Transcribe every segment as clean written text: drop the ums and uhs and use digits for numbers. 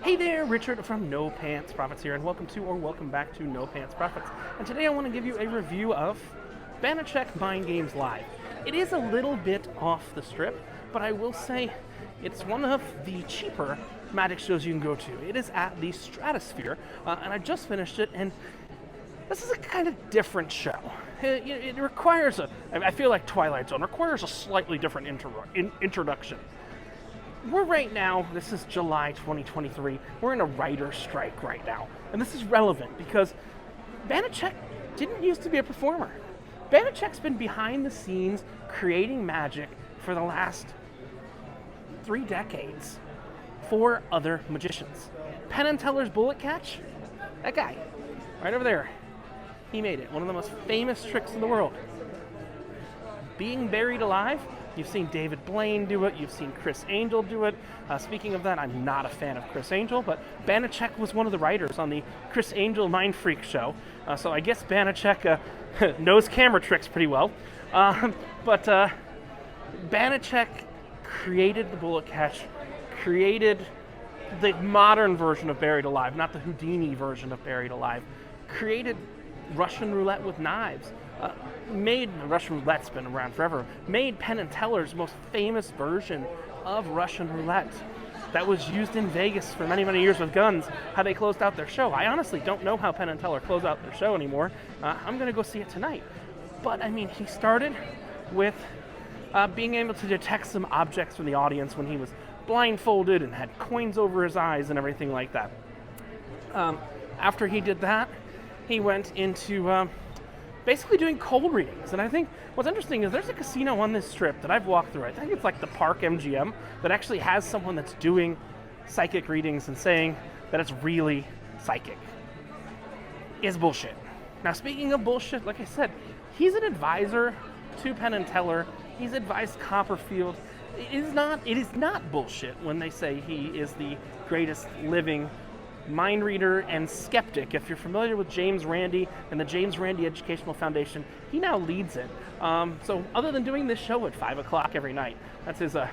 Hey there, Richard from No Pants Profits here, and welcome back to No Pants Profits. And today I want to give you a review of Banachek Mind Games Live. It is a little bit off the strip, but I will say it's one of the cheaper Magic shows you can go to. It is at the Stratosphere, and I just finished it, and this is a kind of different show. It requires I feel like Twilight Zone requires a slightly different introduction. We're right now, this is July 2023, we're in a writer's strike right now. And this is relevant because Banachek didn't used to be a performer. Banachek's been behind the scenes creating magic for the last 3 decades for other magicians. Penn and Teller's Bullet Catch, that guy, right over there, he made it. One of the most famous tricks in the world. Being Buried Alive, you've seen David Blaine do it, you've seen Chris Angel do it. Speaking of that, I'm not a fan of Chris Angel, but Banachek was one of the writers on the Chris Angel Mind Freak show. So I guess Banachek knows camera tricks pretty well. But Banachek created the Bullet Catch, created the modern version of Buried Alive, not the Houdini version of Buried Alive, created Russian roulette with knives. Made Russian roulette's been around forever. Made Penn and Teller's most famous version of Russian roulette that was used in Vegas for many, many years with guns. How they closed out their show. I honestly don't know how Penn and Teller close out their show anymore. I'm gonna go see it tonight. But I mean, he started with being able to detect some objects from the audience when he was blindfolded and had coins over his eyes and everything like that. After he did that, he went into basically doing cold readings. And I think what's interesting is there's a casino on this strip that I've walked through. I think it's like the Park MGM that actually has someone that's doing psychic readings and saying that it's really psychic. Is bullshit. Now, speaking of bullshit, like I said, he's an advisor to Penn and Teller. He's advised Copperfield. It is not bullshit when they say he is the greatest living mind reader and skeptic. If you're familiar with James Randi and the James Randi Educational Foundation, he now leads it. So other than doing this show at 5 o'clock every night, that's his, I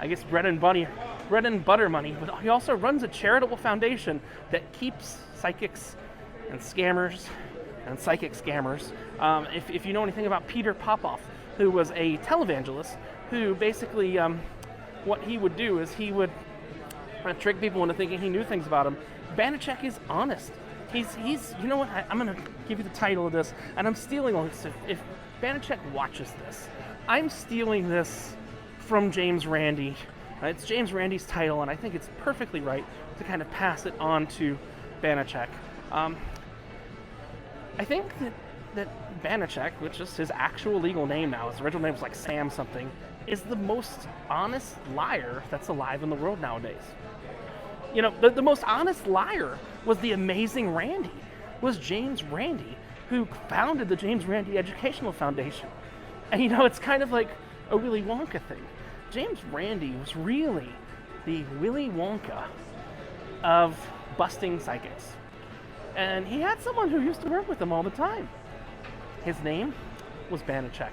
guess, bread and butter money, but he also runs a charitable foundation that keeps psychics and scammers and psychic scammers. If you know anything about Peter Popoff, who was a televangelist, who basically, what he would do is he would trick people into thinking he knew things about them. Banachek is honest. He's you know what, I'm going to give you the title of this, and I'm stealing all this. If Banachek watches this, I'm stealing this from James Randi. It's James Randi's title, and I think it's perfectly right to kind of pass it on to Banachek. I think that Banachek, which is his actual legal name now, his original name was like Sam something, is the most honest liar that's alive in the world nowadays. You know, the most honest liar was the amazing Randi, was James Randi, who founded the James Randi Educational Foundation. And you know, it's kind of like a Willy Wonka thing. James Randi was really the Willy Wonka of busting psychics. And he had someone who used to work with him all the time. His name was Banachek.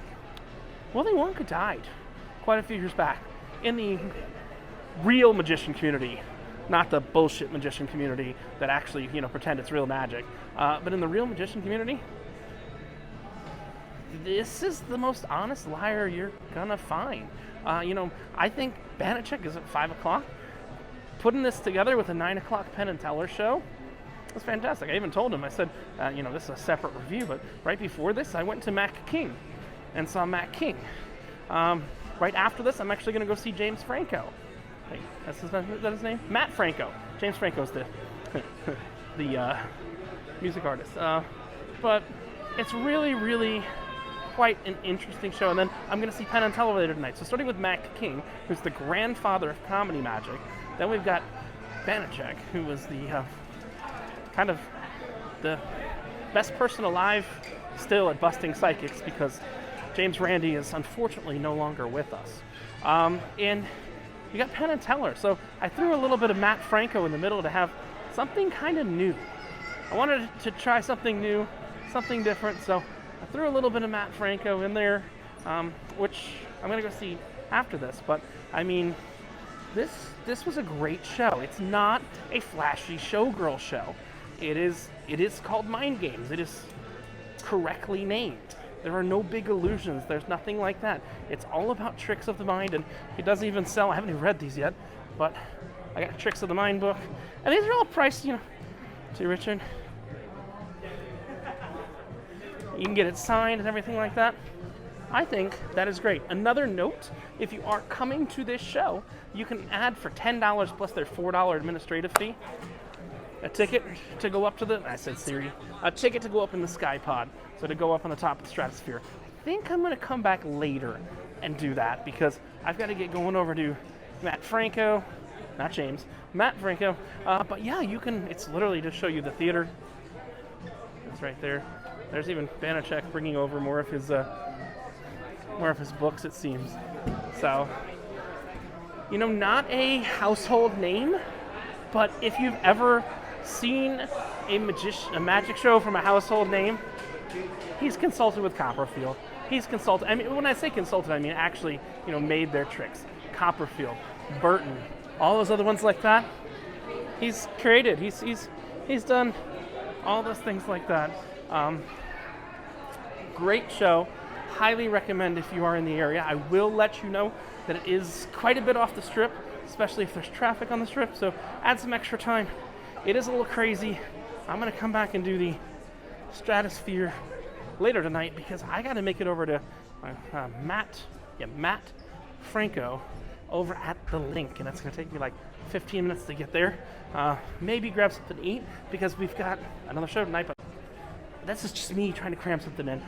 Willy Wonka died quite a few years back in the real magician community. Not the bullshit magician community that actually, pretend it's real magic. But in the real magician community, this is the most honest liar you're gonna find. I think Banachek is at 5 o'clock. Putting this together with a 9 o'clock Penn and Teller show was fantastic. I even told him, I said, this is a separate review, but right before this, I went to Mac King and saw Mac King. Right after this, I'm actually gonna go see James Franco. Hey, is that his name? Matt Franco. James Franco's the music artist. But it's really, really quite an interesting show. And then I'm going to see Penn and Teller later tonight. So starting with Mac King, who's the grandfather of comedy magic. Then we've got Banachek, who was the kind of the best person alive still at busting psychics because James Randi is unfortunately no longer with us. And you got Penn and Teller, so I threw a little bit of Matt Franco in the middle to have something kind of new. I wanted to try something new, something different, so I threw a little bit of Matt Franco in there, which I'm going to go see after this. But, I mean, this was a great show. It's not a flashy showgirl show. It is called Mind Games. It is correctly named. There are no big illusions. There's nothing like that. It's all about tricks of the mind, and it doesn't even sell. I haven't even read these yet, but I got a Tricks of the Mind book, and these are all priced, See, Richard? You can get it signed and everything like that. I think that is great. Another note, if you are coming to this show, you can add for $10 plus their $4 administrative fee, a ticket to go up to a ticket to go up in the Sky Pod, so to go up on the top of the stratosphere. I think I'm going to come back later and do that because I've got to get going over to Matt Franco, not James, Matt Franco. But yeah, it's literally to show you the theater. It's right there. There's even Banachek bringing over more of his books, it seems. So, not a household name, but if you've ever seen a magic show from a household name, he's consulted with Copperfield. When I say consulted, I mean actually, made their tricks. Copperfield, Burton, all those other ones like that. He's created. He's done all those things like that. Great show. Highly recommend if you are in the area. I will let you know that it is quite a bit off the strip, especially if there's traffic on the strip, so add some extra time. It is a little crazy. I'm going to come back and do the Stratosphere later tonight because I got to make it over to Matt Franco over at the Link, and that's going to take me like 15 minutes to get there. Maybe grab something to eat because we've got another show tonight, but this is just me trying to cram something in.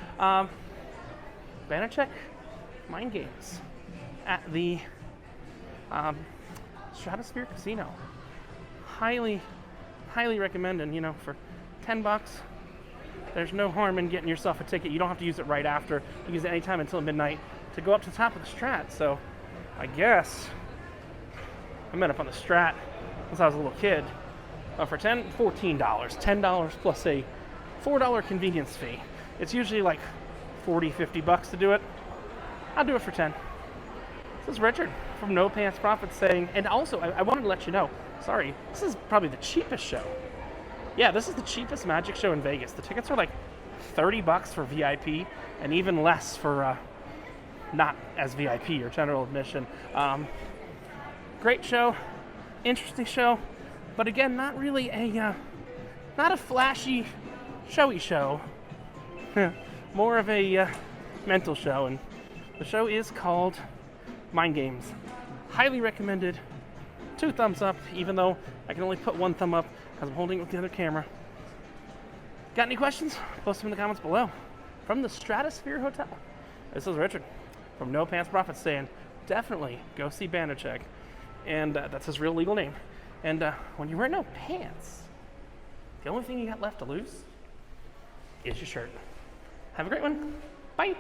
Banachek Mind Games at the Stratosphere Casino. Highly recommend, and for $10, there's no harm in getting yourself a ticket. You don't have to use it right after. You can use it anytime until midnight to go up to the top of the Strat. So I guess I met up on the Strat since I was a little kid for $14. $10 plus a $4 convenience fee. It's usually like $40-50 to do it. I'll do it for 10. This is Richard from No Pants Profits saying, and also I wanted to let you know, sorry, this is probably the cheapest show. Yeah, this is the cheapest magic show in Vegas. The tickets are like $30 for VIP and even less for not as VIP or general admission. Great show, interesting show, but again, not really not a flashy, showy show. More of a mental show, and the show is called Mind Games. Highly recommended. 2 thumbs up, even though I can only put 1 thumb up because I'm holding it with the other camera. Got any questions? Post them in the comments below. From the Stratosphere Hotel, this is Richard from No Pants Profits saying, definitely go see Banachek. And that's his real legal name. And when you wear no pants, the only thing you got left to lose is your shirt. Have a great one. Bye.